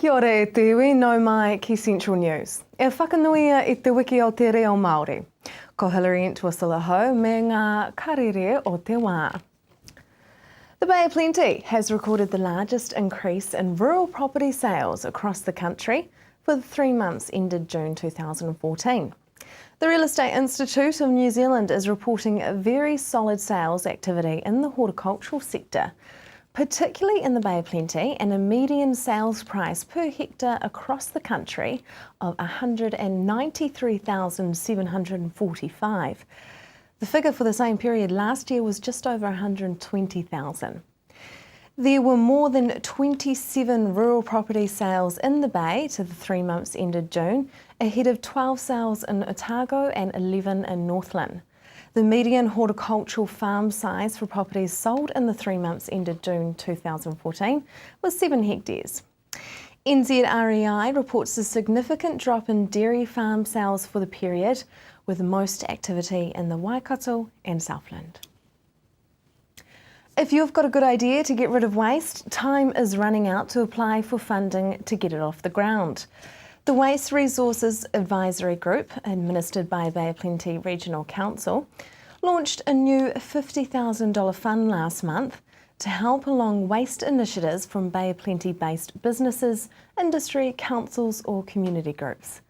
Kia ora e te iwi, nau mai ki Central News. E whakanuia i te wiki o te reo Māori. Ko Hilary Entwistle hau me ngā karere o te wā. The Bay of Plenty has recorded the largest increase in rural property sales across the country for the 3 months ended June 2014. The Real Estate Institute of New Zealand is reporting a very solid sales activity in the horticultural sector, particularly in the Bay of Plenty, and a median sales price per hectare across the country of $193,745. The figure for the same period last year was just over $120,000. There were more than 27 rural property sales in the Bay to the 3 months ended June, ahead of 12 sales in Otago and 11 in Northland. The median horticultural farm size for properties sold in the 3 months ended June 2014 was 7 hectares. NZREI reports a significant drop in dairy farm sales for the period, with most activity in the Waikato and Southland. If you've got a good idea to get rid of waste, time is running out to apply for funding to get it off the ground. The Waste Resources Advisory Group, administered by Bay of Plenty Regional Council, launched a new $50,000 fund last month to help along waste initiatives from Bay of Plenty-based businesses, industry, councils or community groups.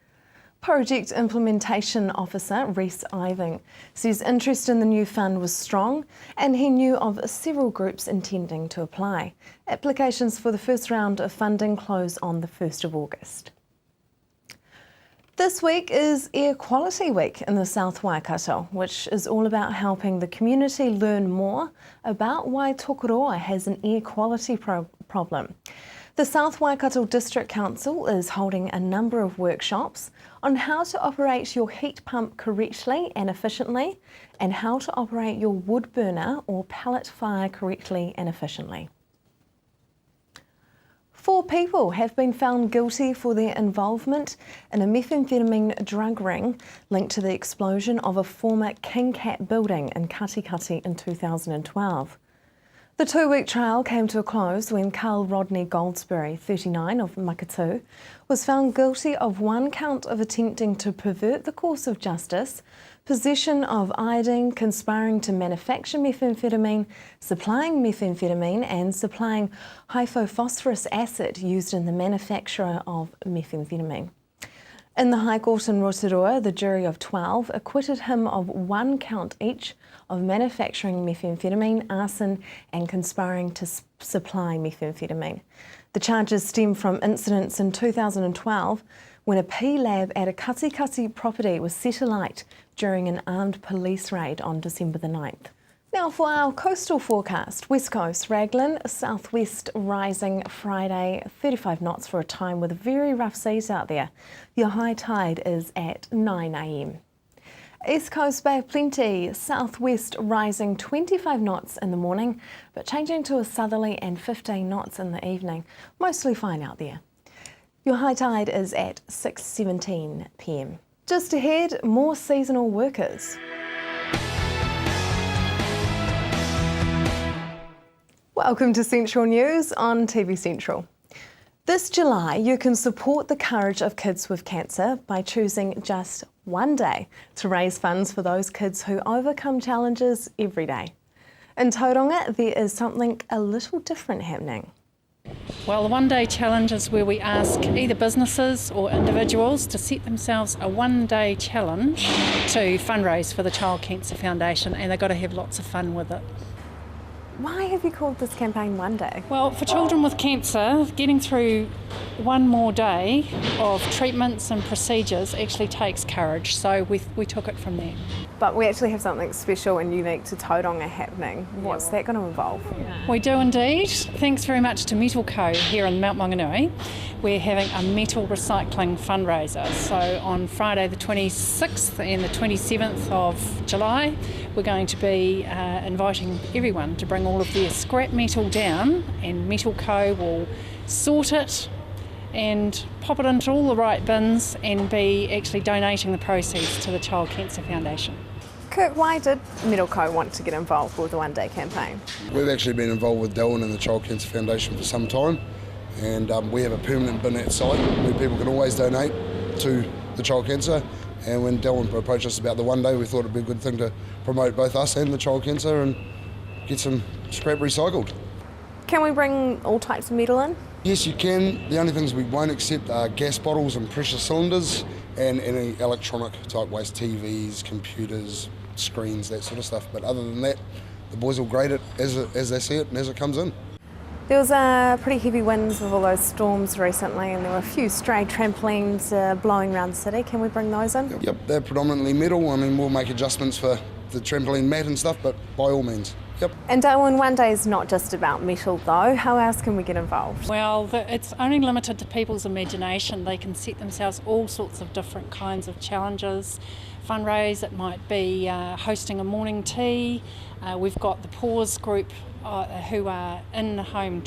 Project Implementation Officer Rhys Iving says interest in the new fund was strong and he knew of several groups intending to apply. Applications for the first round of funding close on the 1st of August. This week is Air Quality Week in the South Waikato, which is all about helping the community learn more about why Tokoroa has an air quality problem. The South Waikato District Council is holding a number of workshops on how to operate your heat pump correctly and efficiently, and how to operate your wood burner or pellet fire correctly and efficiently. 4 people have been found guilty for their involvement in a methamphetamine drug ring linked to the explosion of a former King Cat building in Katikati in 2012. The 2-week trial came to a close when Carl Rodney Goldsberry, 39, of Makatu, was found guilty of 1 count of attempting to pervert the course of justice, possession of iodine, conspiring to manufacture methamphetamine, supplying methamphetamine and supplying hypophosphorus acid used in the manufacture of methamphetamine. In the High Court in Rotorua, the jury of 12 acquitted him of 1 count each of manufacturing methamphetamine, arson and conspiring to supply methamphetamine. The charges stem from incidents in 2012 when a P-lab at a Katikati property was set alight during an armed police raid on December the 9th. Now for our coastal forecast. West Coast, Raglan, southwest rising Friday, 35 knots for a time with very rough seas out there. Your high tide is at 9 a.m. East Coast, Bay of Plenty, southwest rising 25 knots in the morning, but changing to a southerly and 15 knots in the evening. Mostly fine out there. Your high tide is at 6:17 p.m. Just ahead, more seasonal workers. Welcome to Central News on TV Central. This July, you can support the courage of kids with cancer by choosing just one day to raise funds for those kids who overcome challenges every day. In Tauranga, there is something a little different happening. Well, the one-day challenge is where we ask either businesses or individuals to set themselves a one-day challenge to fundraise for the Child Cancer Foundation, and they've got to have lots of fun with it. Why have you called this campaign One Day? Well, for children with cancer, getting through one more day of treatments and procedures actually takes courage, so we took it from there. But we actually have something special and unique to Tauranga happening. What's that going to involve? We do indeed. Thanks very much to Metal Co here in Mount Maunganui. We're having a metal recycling fundraiser. So on Friday the 26th and the 27th of July, we're going to be inviting everyone to bring all of their scrap metal down, and Metal Co will sort it and pop it into all the right bins and be actually donating the proceeds to the Child Cancer Foundation. Kirk, why did Metal Co want to get involved with the One Day campaign? We've actually been involved with Dylan and the Child Cancer Foundation for some time, and we have a permanent bin at site where people can always donate to the child cancer. And when Dylan approached us about the one day, we thought it'd be a good thing to promote both us and the child cancer and get some scrap recycled. Can we bring all types of metal in? Yes, you can. The only things we won't accept are gas bottles and pressure cylinders and any electronic type waste, TVs, computers, screens, that sort of stuff. But other than that, the boys will grade it as they see it and as it comes in. There was pretty heavy winds with all those storms recently, and there were a few stray trampolines blowing around the city. Can we bring those in? Yep, they're predominantly metal. I mean, we'll make adjustments for the trampoline mat and stuff, but by all means, yep. And Darwin, one day is not just about metal though. How else can we get involved? Well, it's only limited to people's imagination. They can set themselves all sorts of different kinds of challenges. Fundraise, it might be hosting a morning tea. We've got the PAWS group who are in-home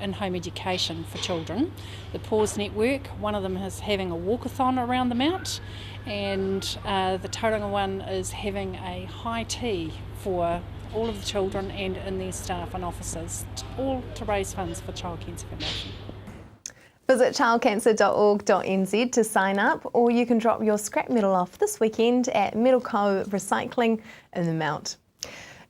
in-home education for children. The PAWS network, one of them is having a walkathon around the Mount, and the Tauranga one is having a high tea for all of the children and in their staff and officers, all to raise funds for Child Cancer Foundation. Visit childcancer.org.nz to sign up, or you can drop your scrap metal off this weekend at Metal Co Recycling in the Mount.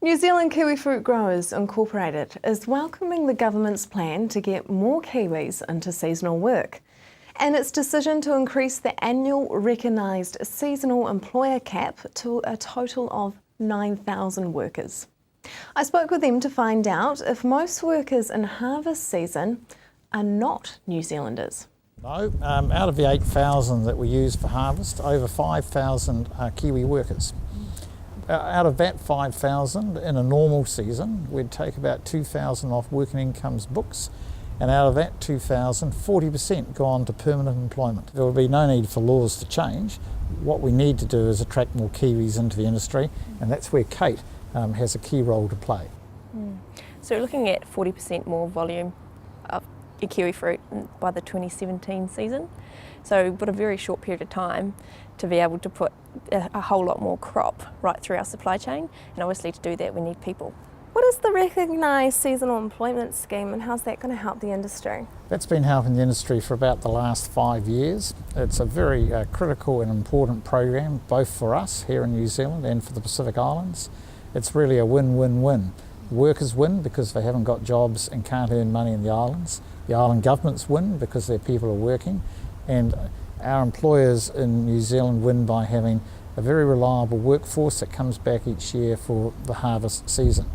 New Zealand Kiwifruit Growers Incorporated is welcoming the government's plan to get more Kiwis into seasonal work, and its decision to increase the annual recognised seasonal employer cap to a total of 9,000 workers. I spoke with them to find out if most workers in harvest season are not New Zealanders. No, out of the 8,000 that we use for harvest, over 5,000 are Kiwi workers. Out of that 5,000, in a normal season, we'd take about 2,000 off working incomes books, and out of that 2,000, 40% go on to permanent employment. There will be no need for laws to change. What we need to do is attract more Kiwis into the industry, and that's where Kate has a key role to play. So we're looking at 40% more volume of kiwi fruit by the 2017 season. So we've got a very short period of time to be able to put a whole lot more crop right through our supply chain, and obviously to do that we need people. What is the recognised seasonal employment scheme, and how's that going to help the industry? That's been helping the industry for about the last 5 years. It's a very critical and important program, both for us here in New Zealand and for the Pacific Islands. It's really a win-win-win. Workers win because they haven't got jobs and can't earn money in the islands. The island governments win because their people are working, and our employers in New Zealand win by having a very reliable workforce that comes back each year for the harvest season.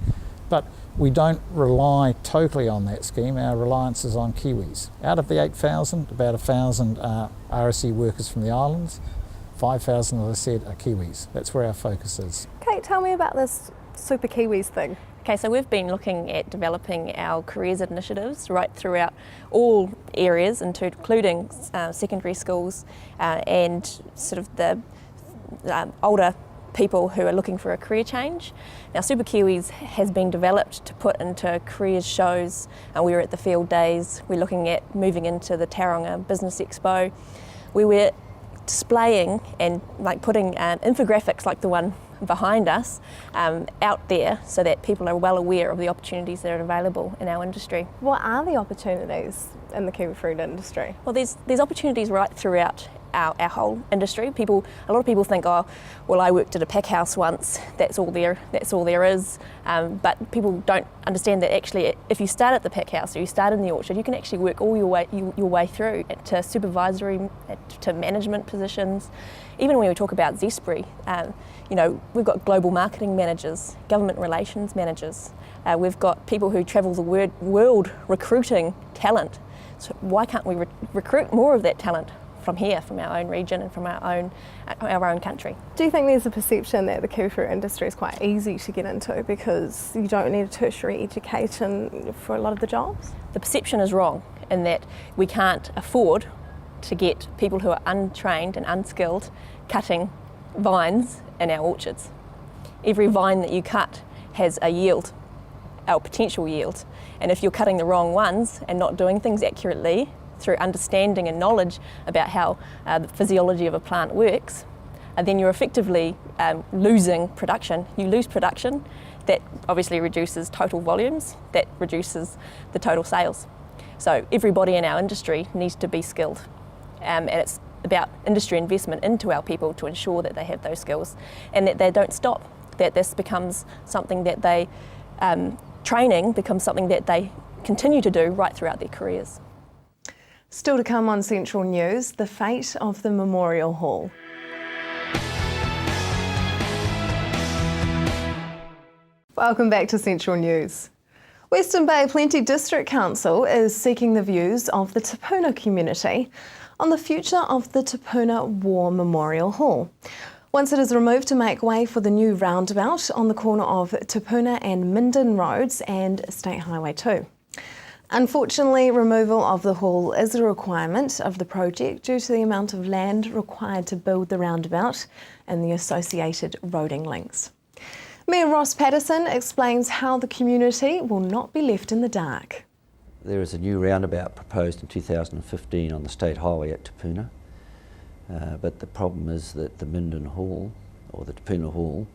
But we don't rely totally on that scheme. Our reliance is on Kiwis. Out of the 8,000, about 1,000 are RSE workers from the islands. 5,000, as I said, are Kiwis. That's where our focus is. Kate, tell me about this Super Kiwis thing. Okay, so we've been looking at developing our careers initiatives right throughout all areas, including secondary schools and sort of the older people who are looking for a career change. Now, Super Kiwis has been developed to put into careers shows. We were at the Field Days. We're looking at moving into the Tauranga Business Expo. We were displaying and putting infographics like the one behind us out there so that people are well aware of the opportunities that are available in our industry. What are the opportunities in the kiwi fruit industry? Well, there's opportunities right throughout our whole industry. A lot of people think, oh, well, I worked at a pack house once. That's all there is. But people don't understand that actually, if you start at the pack house or you start in the orchard, you can actually work all your way through to supervisory, to management positions. Even when we talk about Zespri, we've got global marketing managers, government relations managers. We've got people who travel the world recruiting talent. So why can't we recruit more of that talent from here, from our own region and from our own country? Do you think there's a perception that the kiwi fruit industry is quite easy to get into because you don't need a tertiary education for a lot of the jobs? The perception is wrong in that we can't afford to get people who are untrained and unskilled cutting vines in our orchards. Every vine that you cut has a yield, our potential yield, and if you're cutting the wrong ones and not doing things accurately through understanding and knowledge about how the physiology of a plant works, then you're effectively losing production. You lose production, that obviously reduces total volumes, that reduces the total sales. So everybody in our industry needs to be skilled, and it's about industry investment into our people to ensure that they have those skills and that they don't stop, that this becomes something that they, training becomes something that they continue to do right throughout their careers. Still to come on Central News, the fate of the Memorial Hall. Welcome back to Central News. Western Bay Plenty District Council is seeking the views of the Te Puna community on the future of the Te Puna War Memorial Hall, once it is removed to make way for the new roundabout on the corner of Te Puna and Minden Roads and State Highway 2. Unfortunately, removal of the hall is a requirement of the project due to the amount of land required to build the roundabout and the associated roading links. Mayor Ross Patterson explains how the community will not be left in the dark. There is a new roundabout proposed in 2015 on the State Highway at Te Puna, but the problem is that the Minden Hall, or the Te Puna Hall,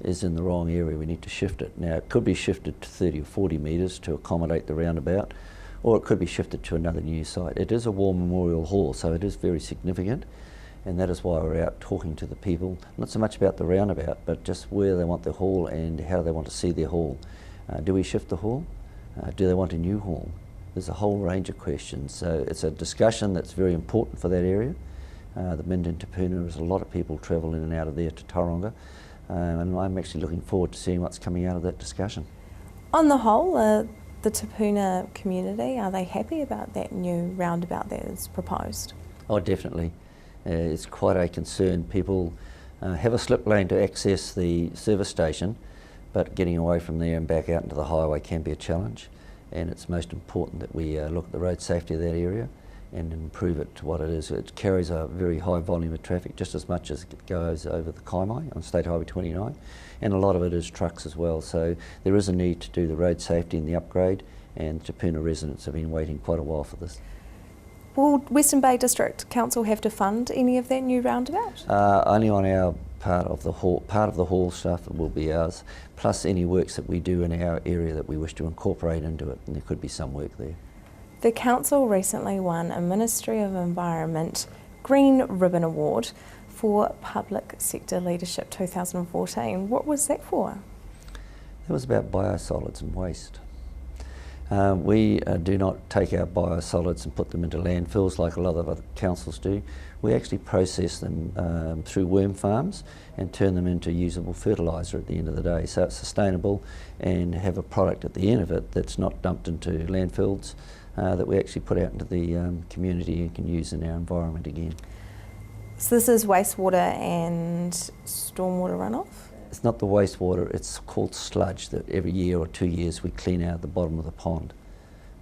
is in the wrong area. We need to shift it. Now, it could be shifted to 30 or 40 metres to accommodate the roundabout, or it could be shifted to another new site. It is a War Memorial Hall, so it is very significant, and that is why we're out talking to the people, not so much about the roundabout, but just where they want the hall and how they want to see their hall. Do we shift the hall? Do they want a new hall? There's a whole range of questions. So it's a discussion that's very important for that area. The Minden Te Puna, there's a lot of people travel in and out of there to Tauranga, and I'm actually looking forward to seeing what's coming out of that discussion. On the whole, the Te Puna community, are they happy about that new roundabout that is proposed? Oh, definitely. It's quite a concern. People have a slip lane to access the service station, but getting away from there and back out into the highway can be a challenge. And it's most important that we look at the road safety of that area and improve it to what it is. It carries a very high volume of traffic, just as much as it goes over the Kaimai on State Highway 29, and a lot of it is trucks as well. So there is a need to do the road safety and the upgrade, and Te Puna residents have been waiting quite a while for this. Will Western Bay District Council have to fund any of that new roundabout? Only on our part of the hall stuff will be ours, plus any works that we do in our area that we wish to incorporate into it, and there could be some work there. The council recently won a Ministry of Environment Green Ribbon Award for Public Sector Leadership 2014. What was that for? That was about biosolids and waste. We do not take our biosolids and put them into landfills like a lot of other councils do. We actually process them through worm farms and turn them into usable fertiliser at the end of the day. So it's sustainable and have a product at the end of it that's not dumped into landfills, that we actually put out into the community and can use in our environment again. So this is wastewater and stormwater runoff? It's not the wastewater, it's called sludge that every year or 2 years we clean out the bottom of the pond.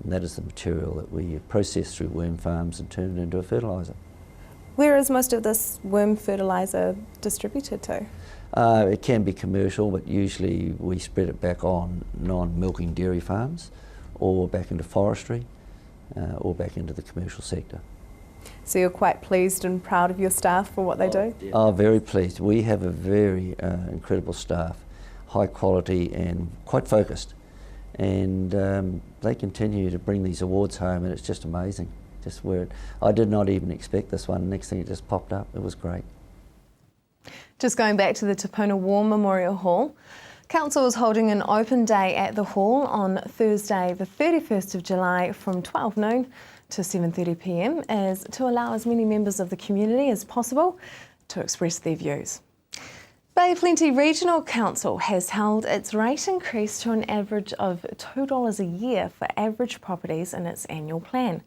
And that is the material that we process through worm farms and turn it into a fertiliser. Where is most of this worm fertiliser distributed to? It can be commercial, but usually we spread it back on non-milking dairy farms, or back into forestry, or back into the commercial sector. So you're quite pleased and proud of your staff for what they do? Oh, very pleased. We have a very incredible staff, high quality and quite focused. And they continue to bring these awards home, and it's just amazing. Just I did not even expect this one. Next thing, it just popped up. It was great. Just going back to the Te Puna War Memorial Hall, Council is holding an open day at the hall on Thursday the 31st of July from 12 noon to 7:30 p.m. as to allow as many members of the community as possible to express their views. Bay Plenty Regional Council has held its rate increase to an average of $2 a year for average properties in its annual plan.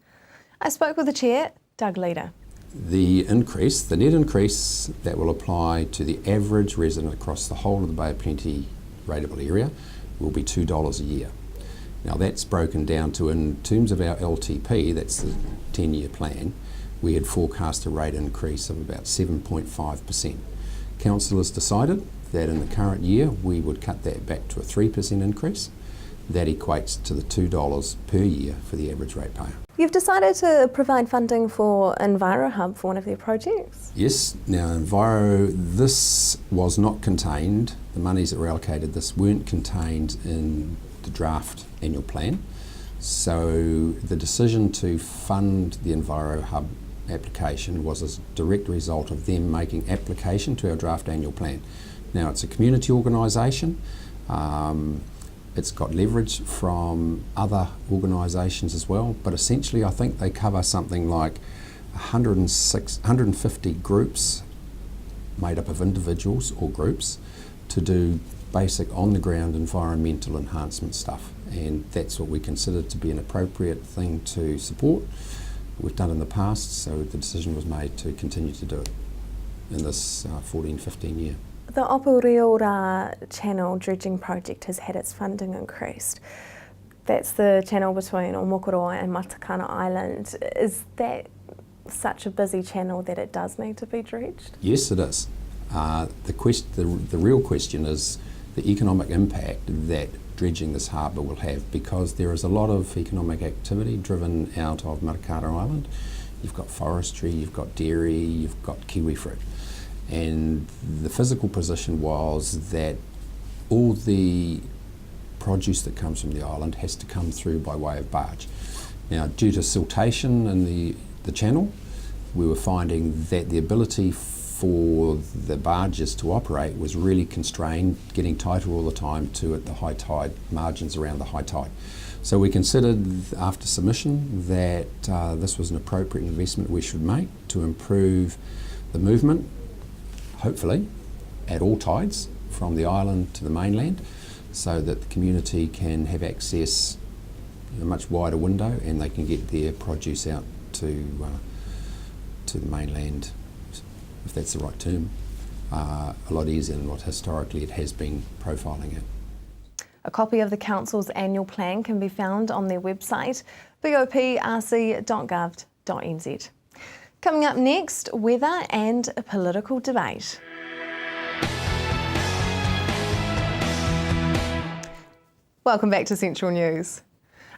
I spoke with the Chair, Doug Leader. The net increase that will apply to the average resident across the whole of the Bay of Plenty rateable area will be $2 a year. Now that's broken down to, in terms of our LTP, that's the 10-year plan, we had forecast a rate increase of about 7.5%. Council has decided that in the current year we would cut that back to a 3% increase. That equates to the $2 per year for the average ratepayer. You've decided to provide funding for EnviroHub for one of their projects. Yes, now Enviro, this was not contained, the monies that were allocated this weren't contained in the draft annual plan. So the decision to fund the EnviroHub application was a direct result of them making application to our draft annual plan. Now it's a community organisation, it's got leverage from other organisations as well, but essentially I think they cover something like 150 groups made up of individuals or groups to do basic on-the-ground environmental enhancement stuff, and that's what we consider to be an appropriate thing to support. We've done in the past, so the decision was made to continue to do it in this 14-15 year. The Opuriora Channel dredging project has had its funding increased. That's the channel between Omokoroa and Matakana Island. Is that such a busy channel that it does need to be dredged? Yes, it is. The real question is the economic impact that dredging this harbour will have, because there is a lot of economic activity driven out of Matakana Island. You've got forestry, you've got dairy, you've got kiwi fruit. And the physical position was that all the produce that comes from the island has to come through by way of barge. Now, due to siltation in the channel, we were finding that the ability for the barges to operate was really constrained, getting tighter all the time to at the high tide, margins around the high tide. So we considered after submission that this was an appropriate investment we should make to improve the movement, hopefully, at all tides from the island to the mainland, so that the community can have access a much wider window and they can get their produce out to the mainland, if that's the right term, a lot easier than what historically it has been profiling at. A copy of the Council's annual plan can be found on their website, boprc.gov.nz. Coming up next, weather and a political debate. Welcome back to Central News.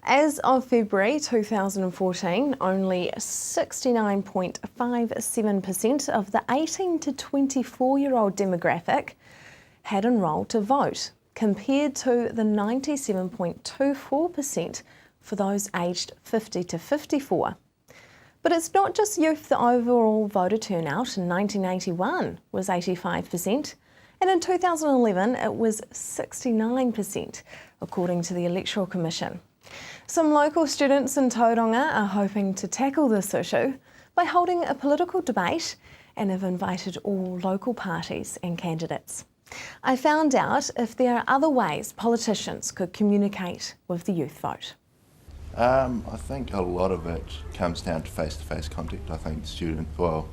As of February 2014, only 69.57% of the 18 to 24-year-old demographic had enrolled to vote, compared to the 97.24% for those aged 50 to 54. But it's not just youth. The overall voter turnout in 1981 was 85%, and in 2011 it was 69%, according to the Electoral Commission. Some local students in Tauranga are hoping to tackle this issue by holding a political debate and have invited all local parties and candidates. I found out if there are other ways politicians could communicate with the youth vote. I think a lot of it comes down to face-to-face contact. I think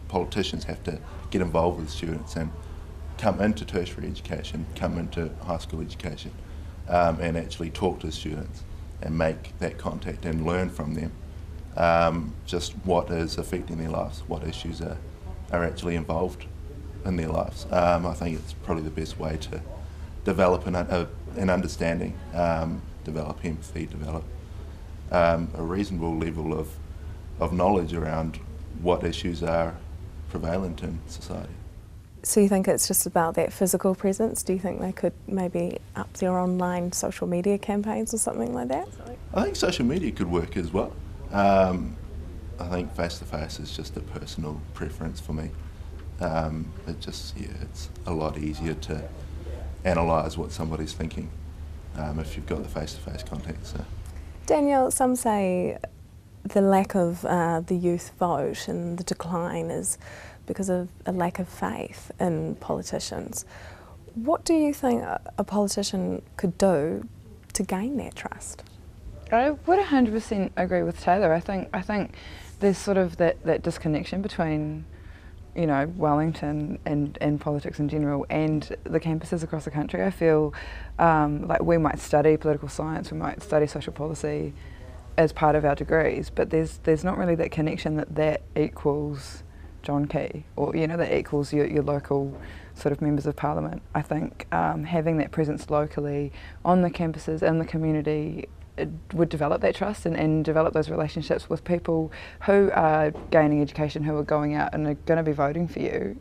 politicians have to get involved with students and come into tertiary education, come into high school education, and actually talk to students and make that contact and learn from them just what is affecting their lives, what issues are actually involved in their lives. I think it's probably the best way to develop an understanding, develop empathy, develop a reasonable level of knowledge around what issues are prevalent in society. So you think it's just about that physical presence? Do you think they could maybe up their online social media campaigns or something like that? I think social media could work as well. I think face-to-face is just a personal preference for me. It's a lot easier to analyse what somebody's thinking if you've got the face-to-face contact. So. Danielle, some say the lack of the youth vote and the decline is because of a lack of faith in politicians. What do you think a politician could do to gain that trust? I would 100% agree with Taylor. I think there's sort of that disconnection between, you know, Wellington and politics in general and the campuses across the country. I feel like we might study political science, we might study social policy as part of our degrees, but there's not really that connection that equals John Key, or that equals your local sort of members of parliament. I think having that presence locally on the campuses and the community, it would develop that trust and develop those relationships with people who are gaining education, who are going out and are going to be voting for you.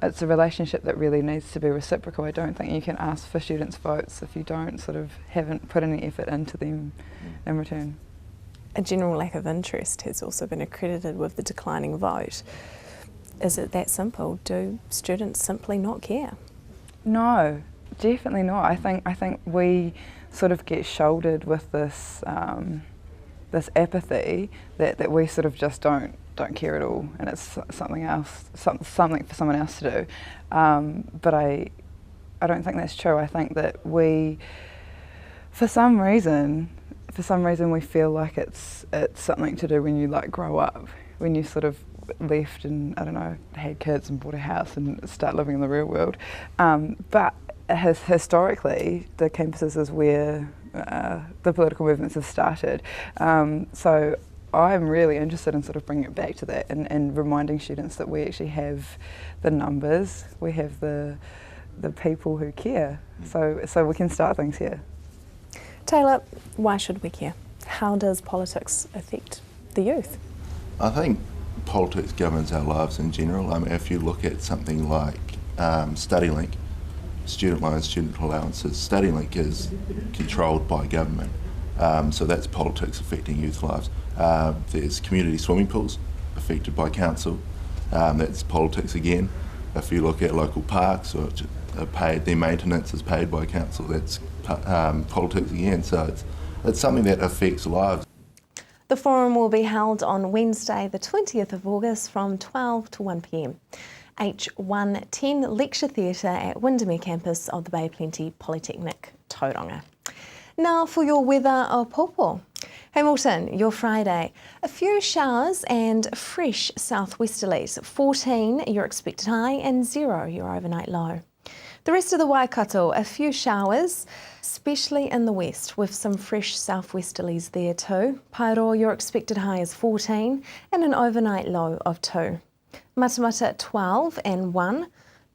It's a relationship that really needs to be reciprocal. I don't think you can ask for students' votes if you don't haven't put any effort into them in return. A general lack of interest has also been accredited with the declining vote. Is it that simple? Do students simply not care? No, definitely not. I think we sort of get shouldered with this this apathy that we sort of just don't care at all, and it's something else, something for someone else to do. But I don't think that's true. I think that we, for some reason we feel like it's something to do when you grow up, when you sort of left and had kids and bought a house and start living in the real world. But historically, the campuses is where the political movements have started. So I'm really interested in sort of bringing it back to that and reminding students that we actually have the numbers, we have the people who care, so we can start things here. Taylor, why should we care? How does politics affect the youth? I think politics governs our lives in general. I mean, if you look at something like StudyLink, student loans, student allowances, StudyLink is controlled by government, so that's politics affecting youth lives. There's community swimming pools affected by council, that's politics again. If you look at local parks, which are paid, their maintenance is paid by council, that's politics again. So it's something that affects lives. The forum will be held on Wednesday the 20th of August from 12 to 1 p.m. H110 Lecture Theatre at Windermere campus of the Bay Plenty Polytechnic, Tauranga. Now for your weather of Pawpaw. Hamilton, your Friday. A few showers and fresh southwesterlies. 14 your expected high and 0 your overnight low. The rest of the Waikato, a few showers, especially in the west, with some fresh southwesterlies there too. Paeroa, your expected high is 14 and an overnight low of 2. Matamata 12 and 1.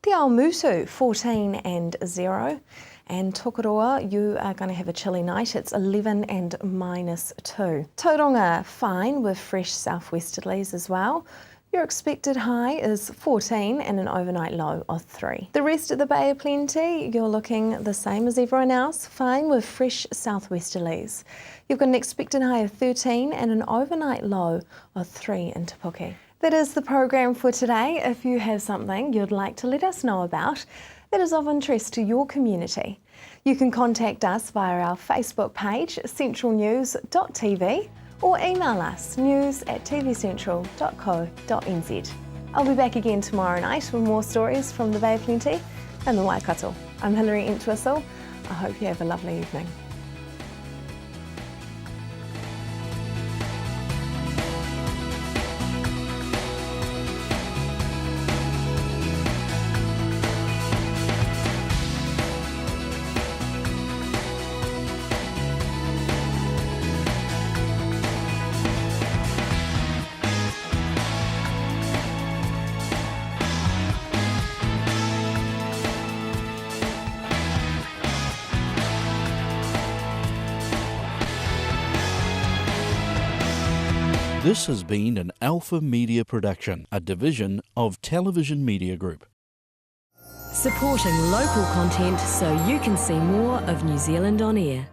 Te Aomutu 14 and 0. And Tokoroa, you are going to have a chilly night. It's 11 and -2. Tauranga, fine with fresh southwesterlies as well. Your expected high is 14 and an overnight low of 3. The rest of the Bay of Plenty, you're looking the same as everyone else, fine with fresh southwesterlies. You've got an expected high of 13 and an overnight low of 3 in Te Puke. That is the program for today. If you have something you'd like to let us know about that is of interest to your community, you can contact us via our Facebook page, centralnews.tv, or email us, news@tvcentral.co.nz. I'll be back again tomorrow night with more stories from the Bay of Plenty and the Waikato. I'm Hilary Entwistle. I hope you have a lovely evening. This has been an Alpha Media production, a division of Television Media Group. Supporting local content so you can see more of New Zealand on air.